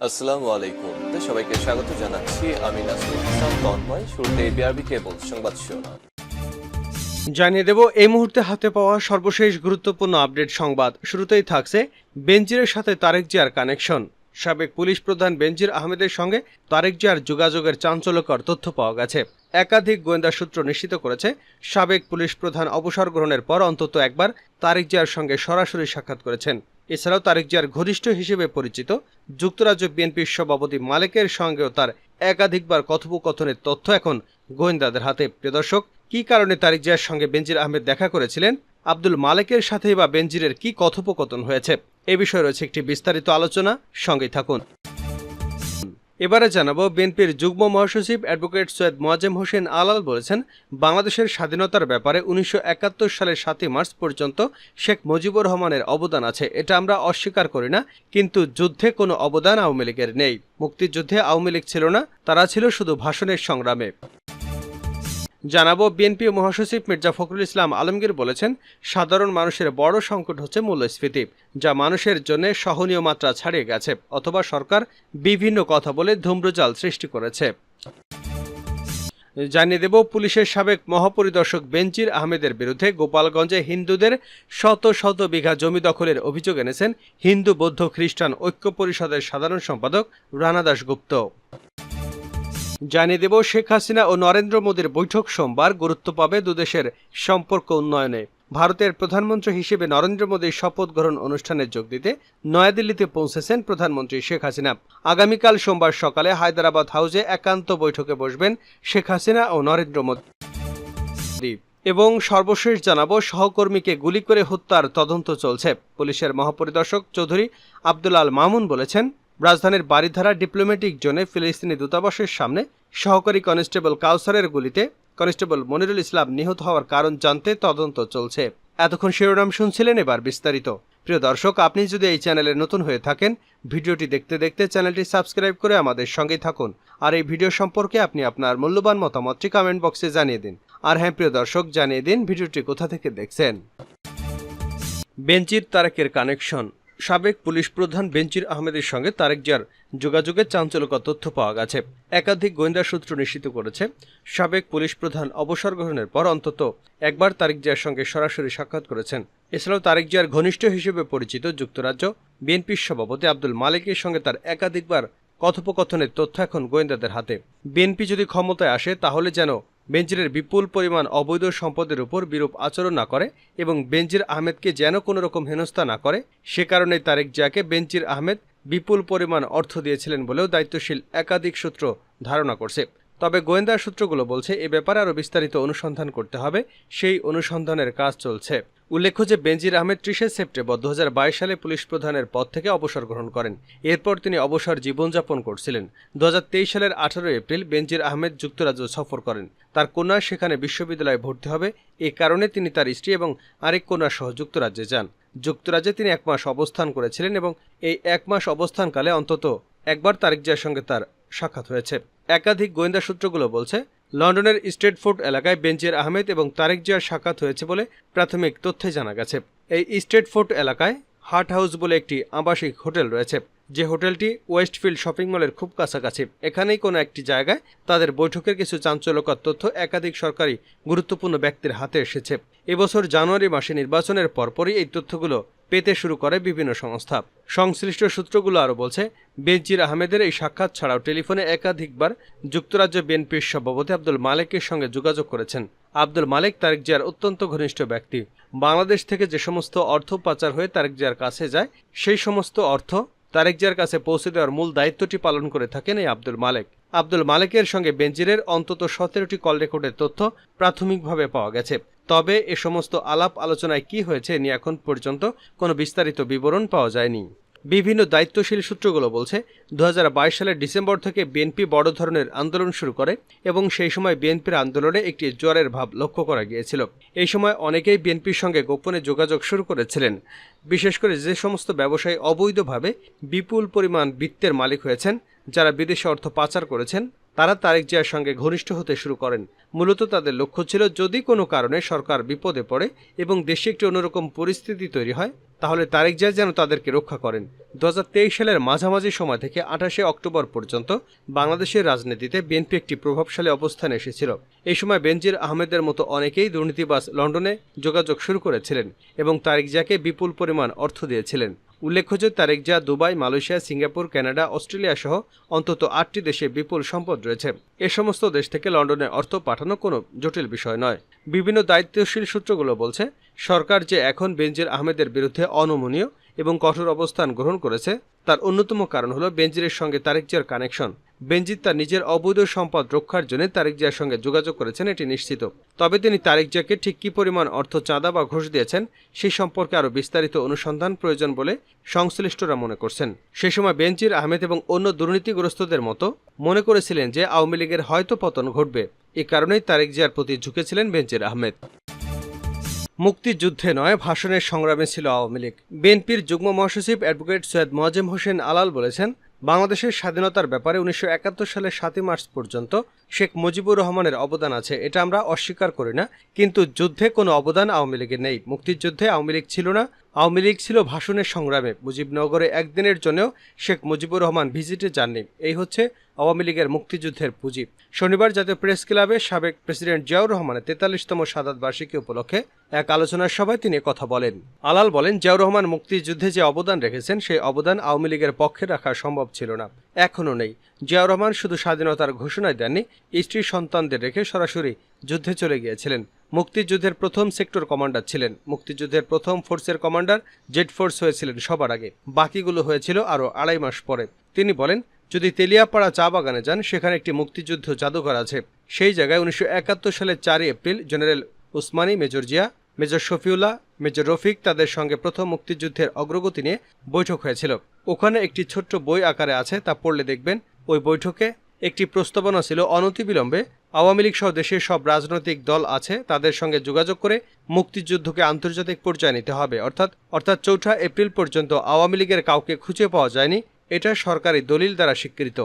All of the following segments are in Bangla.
আসসালামু আলাইকুম। সবাইকে স্বাগত জানাচ্ছি। আমি নাসরুল ইসলাম তন্ময়। শুরুতে বিআরবি কেবল সংবাদ শিরোনাম জানিয়ে দেব এই মুহূর্তে হাতে পাওয়া সর্বশেষ গুরুত্বপূর্ণ আপডেট সংবাদ। শুরুতেই থাকছে বেনজিরের সাথে তারেক জিয়ার কানেকশন। সাবেক পুলিশ প্রধান বেনজির আহমেদের সঙ্গে তারেক জিয়ার যোগাযোগের চাঞ্চল্যকর তথ্য পাওয়া গেছে। একাধিক গোয়েন্দা সূত্র নিশ্চিত করেছে সাবেক পুলিশ প্রধান অবসর গ্রহণের পর অন্তত একবার তারেক জিয়ার সঙ্গে সরাসরি সাক্ষাৎ করেছেন। এছাড়াও তারেক জিয়ার ঘনিষ্ঠ হিসেবে পরিচিত যুক্তরাজ্য বিএনপির সভাপতি মালেকের সঙ্গেও তার একাধিকবার কথোপকথনের তথ্য এখন গোয়েন্দাদের হাতে। প্রিয় দর্শক, কি কারণে তারেক জিয়ার সঙ্গে বেনজির আহমেদ দেখা করেছিলেন, আব্দুল মালেকের সাথেই বা বেনজিরের কি কথোপকথন হয়েছে, এ বিষয়ে রয়েছে একটি বিস্তারিত আলোচনা। সঙ্গেই থাকুন। এবারে জানাবো, বিএনপির যুগ্ম মহাসচিব অ্যাডভোকেট সৈয়দ মোয়াজ্জেম হোসেন আলাল বলেছেন, বাংলাদেশের স্বাধীনতার ব্যাপারে 1971 সালের 7 মার্চ পর্যন্ত শেখ মুজিবুর রহমানের অবদান আছে, এটা আমরা অস্বীকার করি না, কিন্তু যুদ্ধে কোনো অবদান আওয়ামী লীগের নেই। মুক্তিযুদ্ধে আওয়ামী লীগ ছিল না, তারা ছিল শুধু ভাষণের সংগ্রামে। জানাবো, বিএনপি মহাসচিব মির্জা ফখরুল ইসলাম আলমগীর বলেছেন, সাধারণ মানুষের বড় সংকট হচ্ছে মূল্যস্ফীতি, যা মানুষের জন্য সহনীয় মাত্রা ছাড়িয়ে গেছে, অথবা সরকার বিভিন্ন কথা বলে ধূম্রজাল সৃষ্টি করেছে। জানিয়ে দেব, পুলিশের সাবেক মহাপরিদর্শক বেনজির আহমেদের বিরুদ্ধে গোপালগঞ্জে হিন্দুদের শত শত বিঘা জমি দখলের অভিযোগ এনেছেন হিন্দু বৌদ্ধ খ্রিস্টান ঐক্য পরিষদের সাধারণ সম্পাদক রানা দাশগুপ্ত। জানিয়ে দেব, শেখ হাসিনা ও নরেন্দ্র মোদীর বৈঠক সোমবার গুরুত্ব পাবে দুদেশের সম্পর্ক উন্নয়নে। ভারতের প্রধানমন্ত্রী হিসেবে নরেন্দ্র মোদীর শপথ গ্রহণ অনুষ্ঠানে যোগ দিতে নয়াদিল্লিতে পৌঁছেছেন প্রধানমন্ত্রী শেখ হাসিনা। আগামীকাল সোমবার সকালে হায়দ্রাবাদ হাউসে একান্ত বৈঠকে বসবেন শেখ হাসিনা ও নরেন্দ্র মোদী। এবং সর্বশেষ জানাবো, সহকর্মীকে গুলি করে হত্যার তদন্ত চলছে। পুলিশের মহাপরিদর্শক চৌধুরী আব্দুল আল মামুন বলেছেন, রাজধানীর বারিধারা ডিপ্লোম্যাটিক জোনে ফিলিস্তিনি দূতাবাসের সামনে সহকারী কনস্টেবল কাউসারের গুলিতে কনস্টেবল মনিরুল ইসলাম নিহত হওয়ার কারণ জানতে তদন্ত চলছে। এতক্ষণ শিরোনাম শুনছিলেন, এবার বিস্তারিত। প্রিয় দর্শক, আপনি যদি এই চ্যানেলে নতুন হয়ে থাকেন, ভিডিওটি দেখতে দেখতে চ্যানেলটি সাবস্ক্রাইব করে আমাদের সঙ্গেই থাকুন। আর এই ভিডিও সম্পর্কে আপনি আপনার মূল্যবান মতামতটি কমেন্ট বক্সে জানিয়ে দিন। আর হ্যাঁ প্রিয় দর্শক, জানিয়ে দিন ভিডিওটি কোথা থেকে দেখছেন। বেনজির তারেকের কানেকশন। সাবেক পুলিশ প্রধান বেনজির আহমেদের সঙ্গে তারেক জিয়ার যোগাযোগের চাঞ্চল্যকর তথ্য পাওয়া গেছে। একাধিক গোয়েন্দা সূত্র নিশ্চিত করেছে, সাবেক পুলিশ প্রধান অবসর গ্রহণের পর অন্তত একবার তারেক জিয়ার সঙ্গে সরাসরি সাক্ষাৎ করেছেন। এছাড়াও তারেক জিয়ার ঘনিষ্ঠ হিসেবে পরিচিত যুক্তরাজ্য বিএনপির সভাপতি আব্দুল মালেকের সঙ্গে তার একাধিকবার কথোপকথনের তথ্য এখন গোয়েন্দাদের হাতে। বিএনপি যদি ক্ষমতায় আসে, তাহলে যেন বেনজিরের বিপুল পরিমাণ অবৈধ সম্পদের উপর বিরূপ আচরণ না করে এবং বেনজির আহমেদকে যেন কোনো রকম হেনস্থা না করে, সে কারণেই তারেক জিয়াকে বেনজির আহমেদ বিপুল পরিমাণ অর্থ দিয়েছিলেন বলেও দায়িত্বশীল একাধিক সূত্র ধারণা করছে। তবে গোয়েন্দা সূত্রগুলো বলছে, এ ব্যাপারে আরও বিস্তারিত অনুসন্ধান করতে হবে, সেই অনুসন্ধানের কাজ চলছে। উল্লেখ্য যে বেনজির আহমেদ 30 সেপ্টেম্বর 2022 সালে পুলিশ প্রধানের পদ থেকে অবসর গ্রহণ করেন। এরপর তিনি অবসর জীবনযাপন করছিলেন। 2023 সালের 18 এপ্রিল বেনজির আহমেদ যুক্তরাজ্য সফর করেন। তার কন্যা সেখানে বিশ্ববিদ্যালয়ে ভর্তি হবে, এ কারণে তিনি তার স্ত্রী এবং আরেক কন্যা সহ যুক্তরাজ্যে যান। যুক্তরাজ্যে তিনি 1 মাস অবস্থান করেছিলেন এবং এই 1 মাস অবস্থানকালে অন্তত একবার তারেক জিয়ার সঙ্গে তার সাক্ষাৎ হয়েছে। একাধিক গোয়েন্দা সূত্রগুলো বলছে, লন্ডনের স্ট্রেটফোর্ড এলাকায় বেনজির আহমেদ এবং তারেক জিয়ার সাক্ষাৎ হয়েছে বলে প্রাথমিক তথ্যে জানা গেছে। এই স্ট্রেটফোর্ড এলাকায় হার্ট হাউস বলে একটি আবাসিক হোটেল রয়েছে, যে হোটেলটি ওয়েস্টফিল্ড শপিং মলের খুব কাছাকাছি। এখানেই কোনো একটি জায়গায় তাদের বৈঠকের কিছু চাঞ্চল্যকর তথ্য একাধিক সরকারি গুরুত্বপূর্ণ ব্যক্তির হাতে এসেছে। এবছর জানুয়ারি মাসে নির্বাচনের পরপরই এই তথ্যগুলো পেতে শুরু করে বিভিন্ন সংস্থা। সংশ্লিষ্ট সূত্রগুলো আরও বলছে, বেনজির আহমেদের এই সাক্ষাৎ ছাড়াও টেলিফোনে একাধিকবার যুক্তরাজ্য বিএনপির সভাপতি আব্দুল মালেকের সঙ্গে যোগাযোগ করেছেন। আব্দুল মালেক তারেক জিয়ার অত্যন্ত ঘনিষ্ঠ ব্যক্তি। বাংলাদেশ থেকে যে সমস্ত অর্থ পাচার হয়ে তারেক জিয়ার কাছে যায়, সেই সমস্ত অর্থ তারেক জিয়ার কাছে পৌঁছে দেওয়ার মূল দায়িত্বটি পালন করে থাকেন এই আব্দুল মালেক। আব্দুল মালেকের সঙ্গে বেনজিরের অন্তত 17টি কল রেকর্ডের তথ্য প্রাথমিকভাবে পাওয়া গেছে। তবে এ সমস্ত আলাপ আলোচনায় কি হয়েছে নিয়ে এখন পর্যন্ত কোনো বিস্তারিত বিবরণ পাওয়া যায়নি। বিভিন্ন দায়িত্বশীল সূত্রগুলো বলছে, 2022 সালের ডিসেম্বর থেকে বিএনপি বড় ধরনের আন্দোলন শুরু করে এবং সেই সময় বিএনপির আন্দোলনে একটি জ্বরের ভাব লক্ষ্য করা গিয়েছিল। এই সময় অনেকেই বিএনপির সঙ্গে গোপনে যোগাযোগ শুরু করেছিলেন। বিশেষ করে যে সমস্ত ব্যবসায়ী অবৈধভাবে বিপুল পরিমাণ বিত্তের মালিক হয়েছেন, যারা বিদেশে অর্থ পাচার করেছেন, তারা তারেক জিয়ার সঙ্গে ঘনিষ্ঠ হতে শুরু করেন। মূলত তাদের লক্ষ্য ছিল, যদি কোনো কারণে সরকার বিপদে পড়ে এবং দেশে একটি অন্যরকম পরিস্থিতি তৈরি হয়, তাহলে তারেক জিয়া যেন তাদেরকে রক্ষা করেন। 2023 সালের মাঝামাঝি সময় থেকে 28শে অক্টোবর পর্যন্ত বাংলাদেশের রাজনীতিতে বিএনপি একটি প্রভাবশালী অবস্থানে এসেছিল। এই সময় বেনজির আহমেদের মতো অনেকেই দুর্নীতিবাজ লন্ডনে যোগাযোগ শুরু করেছিলেন এবং তারেক জিয়াকে বিপুল পরিমাণ অর্থ দিয়েছিলেন। উল্লেখ্য যে Tarique Zia Dubai, Malaysia, Singapore, Canada, Australia সহ অন্তত 8টি দেশে বিপুল সম্পদ রয়েছে। এ সমস্ত দেশ থেকে লন্ডনে অর্থ পাঠানো কোনো জটিল বিষয় নয়। বিভিন্ন দায়িত্বশীল সূত্রগুলো বলছে, সরকার যে এখন বেনজির আহমেদের বিরুদ্ধে অনমনীয় এবং কঠোর অবস্থান গ্রহণ করেছে তার অন্যতম কারণ হলো বেনজিরের সঙ্গে তারেক জিয়ার কানেকশন। বেনজির তার নিজের অবৈধ সম্পদ রক্ষার জন্য তারেক জিয়ার সঙ্গে যোগাযোগ করেছেন, এটি নিশ্চিত। তবে তিনি তারেক জিয়াকে ঠিক কী পরিমাণ অর্থ, চাঁদা বা ঘুষ দিয়েছেন সেই সম্পর্কে আরও বিস্তারিত অনুসন্ধান প্রয়োজন বলে সংশ্লিষ্টরা মনে করছেন। সে সময় বেনজির আহমেদ এবং অন্য দুর্নীতিগ্রস্তদের মতো মনে করেছিলেন যে আওয়ামী লীগের হয়তো পতন ঘটবে। এ কারণেই তারেক জিয়ার প্রতি ঝুঁকেছিলেন বেনজির আহমেদ। মুক্তিযুদ্ধে নয়, ভাষণের সংগ্রামে ছিল আওয়ামী লীগ। বিএনপির যুগ্ম মহাসচিব অ্যাডভোকেট সৈয়দ মোয়াজ্জেম হোসেন আলাল বলেছেন, বাংলাদেশের স্বাধীনতার ব্যাপারে 1971 সালের 7 মার্চ পর্যন্ত শেখ মুজিবুর রহমানের অবদান আছে, এটা আমরা অস্বীকার করি না, কিন্তু যুদ্ধে কোনো অবদান আওয়ামী লীগের নেই। মুক্তিযুদ্ধে আওয়ামী লীগ ছিল না, আওয়ামী লীগ ছিল ভাষণের সংগ্রামে। মুজিবনগরে একদিনের জন্যও শেখ মুজিবুর রহমান ভিজিটে যাননি। এই হচ্ছে আওয়ামী লীগের মুক্তিযুদ্ধের পুঁজি। শনিবার জাতীয় প্রেস ক্লাবে সাবেক প্রেসিডেন্ট জিয়াউর রহমানের 43তম শাহাদাত বার্ষিকী উপলক্ষে এক আলোচনার সভায় তিনি কথা বলেন। আলাল বলেন, জিয়াউর রহমান মুক্তিযুদ্ধে যে অবদান রেখেছেন সেই অবদান আওয়ামী লীগের পক্ষে রাখা সম্ভব ছিল না, এখনও নেই। জিয়াউর রহমান শুধু স্বাধীনতার ঘোষণায় দেননি, স্ত্রী সন্তানদের রেখে সরাসরি যুদ্ধে চলে গিয়েছিলেন। মুক্তিযুদ্ধের প্রথম সেক্টর কমান্ডার ছিলেন। মুক্তিযুদ্ধের প্রথম ফোর্সের কমান্ডার জেড ফোর্স হয়েছিলেন সবার আগে, বাকিগুলো হয়েছিল আরও 2.5 মাস পরে। তিনি বলেন, যদি তেলিয়াপাড়া চা বাগানে যান, সেখানে একটি মুক্তিযুদ্ধ জাদুঘর আছে। সেই জায়গায় 1971 সালের 4 April general Usmani, major Zia, major Shafiullah, major Rafiq তাদের সঙ্গে প্রথম মুক্তিযুদ্ধের অগ্রগতি নিয়ে বৈঠক হয়েছিল। ওখানে একটি ছোট্ট বই আকারে আছে, তা পড়লে দেখবেন ওই বৈঠকে একটি প্রস্তাবনা ছিল অনতিবিলম্বে আওয়ামী লীগ সহ দেশের সব রাজনৈতিক দল আছে তাদের সঙ্গে যোগাযোগ করে মুক্তিযুদ্ধকে আন্তর্জাতিক পর্যায়ে নিতে হবে। অর্থাৎ 4 এপ্রিল পর্যন্ত আওয়ামী লীগের কাউকে খুঁজে পাওয়া যায়নি, এটা সরকারি দলিল দ্বারা স্বীকৃত।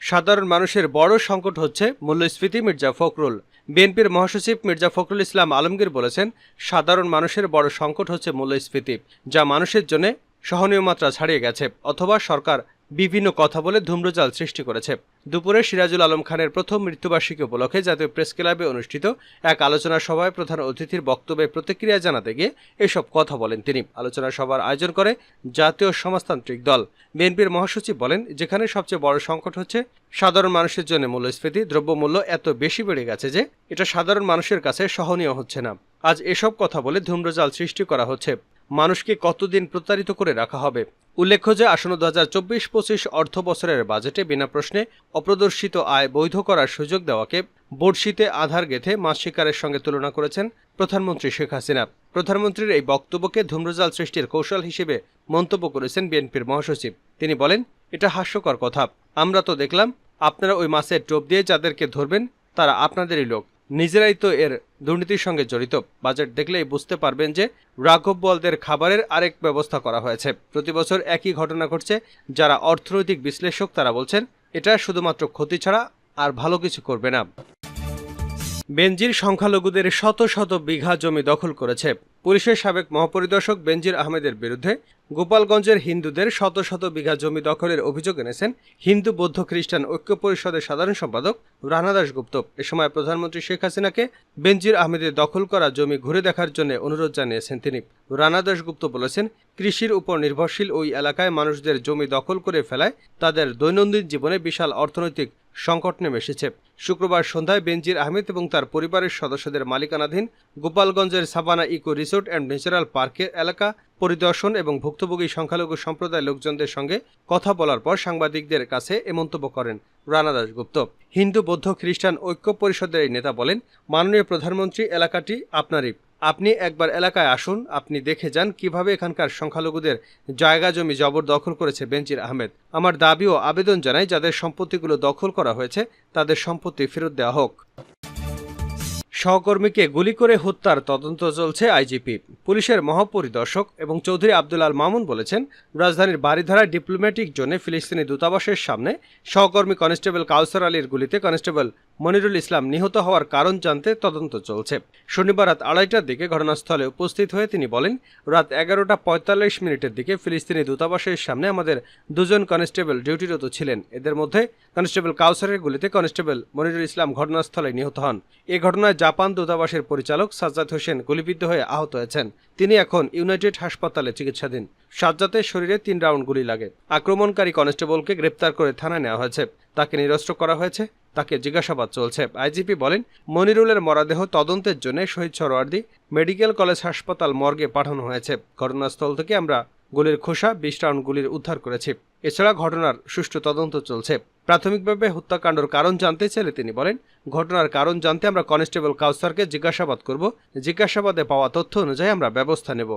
সাধারণ মানুষের বড় সংকট হচ্ছে মূল্যস্ফীতি, মির্জা ফখরুল। বিএনপির মহাসচিব মির্জা ফখরুল ইসলাম আলমগীর বলেছেন, সাধারণ মানুষের বড় সংকট হচ্ছে মূল্যস্ফীতি, যা মানুষের জন্য সহনীয় মাত্রা ছাড়িয়ে গেছে, অথবা সরকার বিভিন্ন কথা বলে ধূম্রজাল সৃষ্টি করেছে। দুপুরে সিরাজুল আলম খানের প্রথম মৃত্যুবার্ষিকী উপলক্ষে জাতীয় প্রেস ক্লাবে অনুষ্ঠিত এক আলোচনা সভায় প্রধান অতিথির বক্তব্যে প্রতিক্রিয়া জানাতে গিয়ে এসব কথা বলেন তিনি। আলোচনা সভার আয়োজন করে জাতীয় সমাজতান্ত্রিক দল। বিএনপির মহাসচিব বলেন, যেখানে সবচেয়ে বড় সংকট হচ্ছে সাধারণ মানুষের জন্য মূল্যস্ফীতি, দ্রব্যমূল্য এত বেশি বেড়ে গেছে যে এটা সাধারণ মানুষের কাছে সহনীয় হচ্ছে না। আজ এসব কথা বলে ধূম্রজাল সৃষ্টি করা হচ্ছে। মানুষকে কতদিন প্রতারিত করে রাখা হবে? উল্লেখ্য যে আসন্ন 2024-25 অর্থ বছরের বাজেটে বিনা প্রশ্নে অপ্রদর্শিত আয় বৈধ করার সুযোগ দেওয়াকে বড়শিতে আধার গেঁথে মাছ শিকারের সঙ্গে তুলনা করেছেন প্রধানমন্ত্রী শেখ হাসিনা। প্রধানমন্ত্রীর এই বক্তব্যকে ধূম্রজাল সৃষ্টির কৌশল হিসেবে মন্তব্য করেছেন বিএনপির মহাসচিব। তিনি বলেন, এটা হাস্যকর কথা। আমরা তো দেখলাম আপনারা ওই মাছের টোপ দিয়ে যাদেরকে ধরবেন তারা আপনাদেরই লোক, নিজেরাই তো এর দুর্নীতির সঙ্গে জড়িত। বাজেট দেখলেই বুঝতে পারবেন যে রাঘব বোয়ালদের খাবারের আরেক ব্যবস্থা করা হয়েছে। প্রতি বছর একই ঘটনা ঘটছে। যারা অর্থনৈতিক বিশ্লেষক তারা বলছেন এটা শুধুমাত্র ক্ষতি ছাড়া আর ভালো কিছু করবে না। বেনজির সংখ্যালঘুদের শত শত বিঘা জমি দখল করেছে। পুলিশের সাবেক মহাপরিদর্শক বেনজির আহমেদের বিরুদ্ধে গোপালগঞ্জের হিন্দুদের শত শত বিঘা জমি দখলের অভিযোগ এনেছেন হিন্দু বৌদ্ধ খ্রিস্টান ঐক্য পরিষদের সাধারণ সম্পাদক রানা দাশগুপ্ত। এ সময় প্রধানমন্ত্রী শেখ হাসিনাকে বেনজির আহমেদের দখল করা জমি ঘুরে দেখার জন্য অনুরোধ জানিয়েছেন তিনি। রানা দাশগুপ্ত বলেছেন, কৃষির উপর নির্ভরশীল ওই এলাকায় মানুষদের জমি দখল করে ফেলায় তাদের দৈনন্দিন জীবনে বিশাল অর্থনৈতিক সংকট নেমে এসেছে। শুক্রবার সন্ধ্যায় বেনজির আহমেদ এবং তার পরিবারের সদস্যদের মালিকানাধীন গোপালগঞ্জের savannah eco resort and natural পার্কের এলাকা পরিদর্শন এবং ভুক্তভোগী সংখ্যালঘু সম্প্রদায়ের লোকজনদের সঙ্গে কথা বলার পর সাংবাদিকদের কাছে এ মন্তব্য করেন রানা দাশগুপ্ত। হিন্দু বৌদ্ধ খ্রিস্টান ঐক্য পরিষদের এই নেতা বলেন, মাননীয় প্রধানমন্ত্রী, এলাকাটি আপনারই। আপনি একবার এলাকায় আসুন, আপনি দেখে যান কিভাবে এখানকার সংখ্যালঘুদের জায়গা জমি জবরদখল করেছে বেনজির আহমেদ। আমার দাবি ও আবেদন জানাই, যাদের সম্পত্তিগুলো দখল করা হয়েছে তাদের সম্পত্তি ফেরত দেওয়া হোক। সহকর্মীকে গুলি করে হত্যার তদন্ত চলছে আইজিপি। পুলিশের মহাপরিদর্শক এবং চৌধুরী আব্দুল আল মামুন বলেছেন, রাজধানীর বারিধারা ডিপ্লোম্যাটিক জোনে ফিলিস্তিনি দূতাবাসের সামনে সহকর্মী কনস্টেবল কাউসার আলীর গুলিতে কনস্টেবল মনিরুল ইসলাম নিহত হওয়ার কারণ জানতে তদন্ত চলছে। শনিবার রাত 2:30টার দিকে ঘটনাস্থলে উপস্থিত হয়ে তিনি বলেন, রাত 11:45 দিকে ফিলিস্তিনি দূতাবাসের সামনে আমাদের 2 জন কনস্টেবল ডিউটিরত ছিলেন। এদের মধ্যে কনস্টেবল কাউসারের গুলিতে কনস্টেবল মনিরুল ইসলাম ঘটনাস্থলে নিহত হন। এ ঘটনায় জাপান দূতাবাসের পরিচালক সাজ্জাদ হোসেন গুলিবিদ্ধ হয়ে আহত হয়েছেন। তিনি এখন ইউনাইটেড হাসপাতালে চিকিৎসাধীন। সাজ্জাদের শরীরে 3 রাউন্ড গুলি লাগে। আক্রমণকারী কনস্টেবলকে গ্রেপ্তার করে থানায় নেওয়া হয়েছে। তাকে নিরস্ত্র করা হয়েছে। তাকে জিজ্ঞাসাবাদ চলছে। আইজিপি বলেন, মনিরুলের মরদেহ তদন্তের জন্য শহীদ সরোয়ার্দী মেডিকেল কলেজ হাসপাতাল মর্গে পাঠানো হয়েছে। ঘটনাস্থল থেকে আমরা গুলির খোসা 20 রাউন্ড গুলির উদ্ধার করেছি। এছাড়া ঘটনার সুষ্ঠু তদন্ত চলছে। প্রাথমিকভাবে হত্যাকাণ্ডের কারণ জানতে চাইলে তিনি বলেন, ঘটনার কারণ জানতে আমরা কনস্টেবল কাউসারকে জিজ্ঞাসাবাদ করব। জিজ্ঞাসাবাদে পাওয়া তথ্য অনুযায়ী আমরা ব্যবস্থা নেব।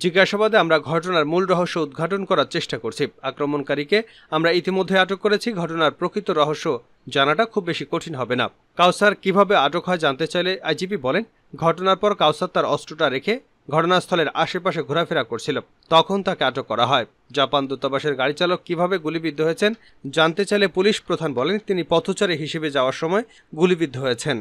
জিজ্ঞাসাবাদে আমরা ঘটনার মূল রহস্য উদ্ঘাটন করার চেষ্টা করছি। আক্রমণকারীকে আমরা ইতিমধ্যে আটক করেছি। ঘটনার প্রকৃত রহস্য জানাটা খুব বেশি কঠিন হবে না। কাউসার কিভাবে আটক হয় জানতে চাইলে আইজিপি বলেন, ঘটনার পর কাউসার তার অস্ত্রটা রেখে ঘটনাস্থলের আশেপাশে ঘোরাফেরা করছিল, তখন তাকে আটক করা হয়। জাপান দূতাবাসের গাড়ি চালক কিভাবে গুলিবিদ্ধ হয়েছেন জানতে চাইলে পুলিশ প্রধান বলেন, তিনি পথচারী হিসেবে যাওয়ার সময় গুলিবিদ্ধ হয়েছেন।